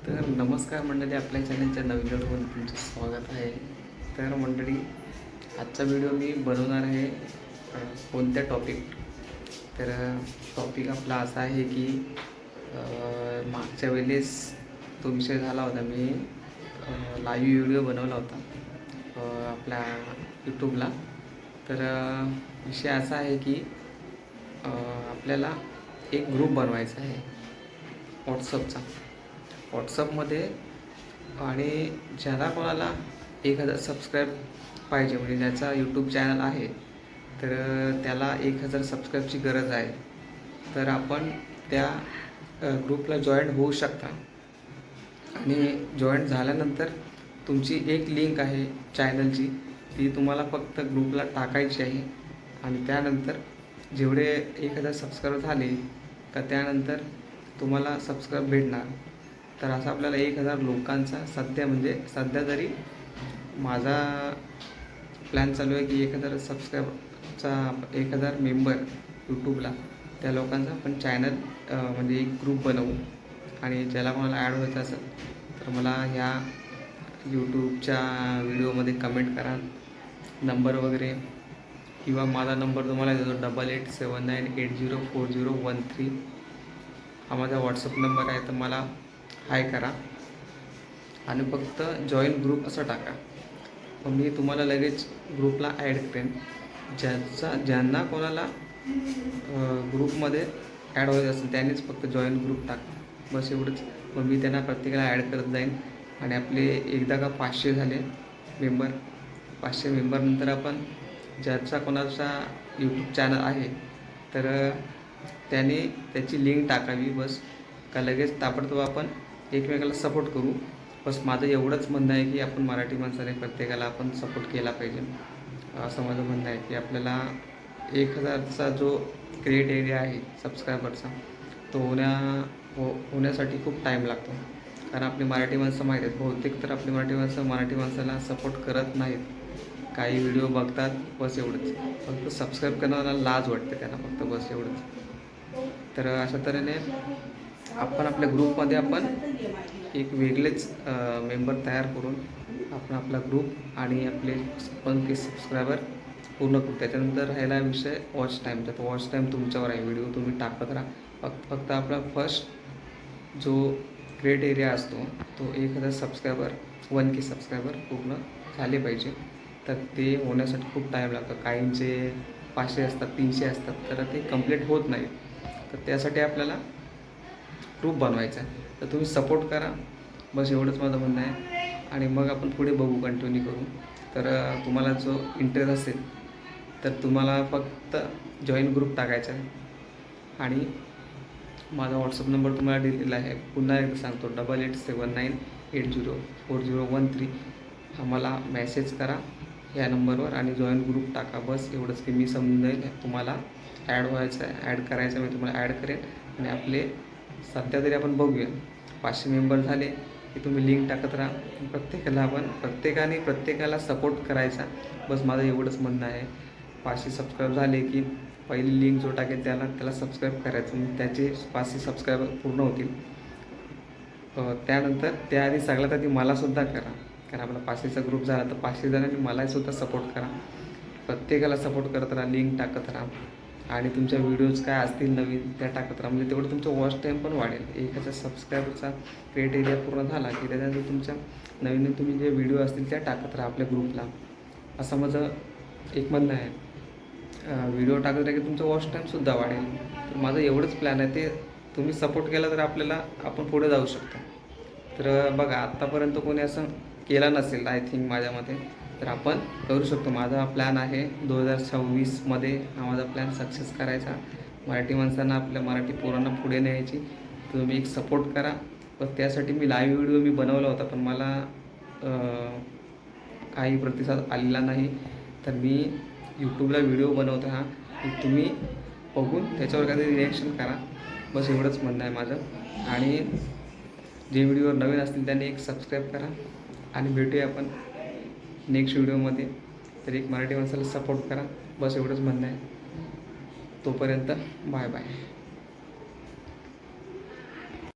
तर नमस्कार मंडळी, आपल्या चॅनलच्या नवीन व्हिडिओमध्ये तुमचं स्वागत आहे. तर मंडळी, आजचा व्हिडिओ मी बनवणार आहे कोणत्या टॉपिक. तर टॉपिक आपला असा आहे की मागच्या वेळेस तो विषय झाला होता. मी लाईव्ह व्हिडिओ बनवला होता आपल्या यूट्यूबला. तर विषय असा आहे की आपल्याला एक ग्रुप बनवायचा आहे व्हॉट्सअपमध्ये, आणि ज्याला कोणाला 1000 सबस्क्राईब पाहिजे, म्हणजे ज्याचा यूट्यूब चॅनल आहे तर त्याला 1000 सबस्क्राईबची गरज आहे. तर आपण त्या ग्रुपला जॉईन होऊ शकता. आणि जॉईन झाल्यानंतर तुमची एक लिंक आहे चॅनलची, ती तुम्हाला फक्त ग्रुपला टाकायची आहे. आणि त्यानंतर जेवढे 1000 सबस्क्राईब झाले का त्यानंतर तुम्हाला सबस्क्राईब भेटणार. तर असं आपल्याला 1000 लोकांचा सध्या तरी माझा प्लॅन चालू आहे की 1000 सबस्क्राईबचा 1000 मेंबर यूट्यूबला, त्या लोकांचा आपण चॅनल म्हणजे एक ग्रुप बनवू. आणि ज्याला कोणाला ॲड व्हायचं असेल तर मला ह्या यूट्यूबच्या व्हिडिओमध्ये कमेंट करा, नंबर वगैरे, किंवा माझा नंबर तुम्हाला देतो 8879804013. हा माझा व्हॉट्सअप नंबर आहे. तर मला हाय करा आणि फक्त जॉईन ग्रुप असं टाका. मग मी तुम्हाला लगेच ग्रुपला ॲड करेन. ज्यांना कोणाला ग्रुपमध्ये ॲड व्हायचं असेल त्यांनीच फक्त जॉईन ग्रुप टाका, बस एवढंच. मग मी त्यांना प्रत्येकाला ॲड करत जाईन. आणि आपले एकदा का 500 झाले मेंबर, 500 मेंबरनंतर आपण ज्याचा कोणाचा यूट्यूब चॅनल आहे तर त्याने त्याची लिंक टाकावी, बस. का लगेच ताबडतोब आपण एकमेकाला सपोर्ट करू. बस माझं एवढंच म्हणणं आहे की आपण मराठी माणसाने प्रत्येकाला आपण सपोर्ट केला पाहिजे. असं माझं म्हणणं आहे की आपल्याला 1000चा जो क्रिएट एरिया आहे सबस्क्रायबरचा, तो होण्यासाठी खूप टाईम लागतो. कारण आपली मराठी माणसं माहीत आहेत, बहुतेक तर आपली मराठी माणसाला सपोर्ट करत नाहीत. काही व्हिडिओ बघतात, बस एवढंच. फक्त सबस्क्राईब करण्याला लाज वाटते त्यांना, फक्त बस एवढंच. तर अशा तऱ्हेने आपण आपल्या ग्रुपमध्ये आपण एक वेगळेच मेंबर तयार करून आपण आपला ग्रुप आणि आपले 1K सबस्क्रायबर पूर्ण करू. त्याच्यानंतर राहिला विषय वॉच टाईमचा. तर वॉच टाईम तुमच्यावर आहे. व्हिडिओ तुम्ही टाकत राहा. फक्त आपला फर्स्ट जो क्रिएट एरिया असतो तो 1000 सबस्क्रायबर 1K सबस्क्रायबर पूर्ण झाले पाहिजे. तर ते होण्यासाठी खूप टाईम लागतो. काहींचे 500 असतात, 300 असतात, तर ते कंप्लीट होत नाही. तर त्यासाठी आपल्याला ग्रुप बनवायचा आहे. तर तुम्ही सपोर्ट करा, बस एवढंच माझं म्हणणं आहे. आणि मग आपण पुढे बघू, कंटिन्यू करू. तर तुम्हाला जो इंटरेस्ट असेल तर तुम्हाला फक्त जॉईन ग्रुप टाकायचा आहे. आणि माझा व्हॉट्सअप नंबर तुम्हाला दिलेला आहे, पुन्हा एकदा सांगतो, 8879804013. मला मेसेज करा या नंबरवर आणि जॉईन ग्रुप टाका, बस एवढंच. की मी समजून जाईल तुम्हाला ॲड व्हायचं आहे, ॲड करायचं आहे, मी तुम्हाला ॲड करेन. आणि आपले सध्या तरी आपण बघूया 500 मेंबर झाले की तुम्ही लिंक टाकत राहा. प्रत्येकाला सपोर्ट करायचा, बस माझं एवढंच म्हणणं आहे. 500 सबस्क्राईब झाले की पहिली लिंक जो टाकेल त्याला सबस्क्राईब करायचं. मग त्याचे 500 सबस्क्राईबर पूर्ण होतील. त्यानंतर त्याआधी सगळ्यात आधी मलासुद्धा करा, कारण आपला 500चा ग्रुप झाला तर 500 जणांनी मलासुद्धा सपोर्ट करा. प्रत्येकाला सपोर्ट करत राहा, लिंक टाकत राहा. आणि तुमच्या व्हिडिओज काय असतील नवीन त्या टाकत राहा, म्हणजे तेवढं तुमचं वॉच टाईम पण वाढेल. 1000 सबस्क्रायबरचा क्रिएट एरिया पूर्ण झाला की त्याच्यानंतर तुमच्या नवीन तुम्ही जे व्हिडिओ असतील त्या टाकत राहा आपल्या ग्रुपला, असं माझं एक म्हणणं आहे. व्हिडिओ टाकत राहा की तुमचं वॉच टाईमसुद्धा वाढेल. तर माझं एवढंच प्लॅन आहे. ते तुम्ही सपोर्ट केला तर आपण पुढे जाऊ शकतो. तर बघा, आत्तापर्यंत कोणी असं केलं नसेल आय थिंक माझ्या मते, तर आपण करू शकतो. माझा प्लॅन आहे 2026मध्ये हा माझा प्लॅन सक्सेस करायचा. मराठी माणसांना, आपल्या मराठी पोरांना पुढे न्यायची. तुम्ही एक सपोर्ट करा. पण त्यासाठी मी लाईव्ह व्हिडिओ मी बनवला होता, पण मला काही प्रतिसाद आलेला नाही. तर मी यूट्यूबला व्हिडिओ बनवतो हा, की तुम्ही बघून त्याच्यावर काहीतरी रिॲक्शन करा, बस एवढंच म्हणणं आहे माझं. आणि जे व्हिडिओवर नवीन असतील त्यांनी एक सबस्क्राईब करा. आणि भेटूया आपण नेक्स्ट व्हिडिओमध्ये. तर एक मराठी माणसाला सपोर्ट करा, बस एवढंच म्हणणं आहे. तोपर्यंत बाय बाय.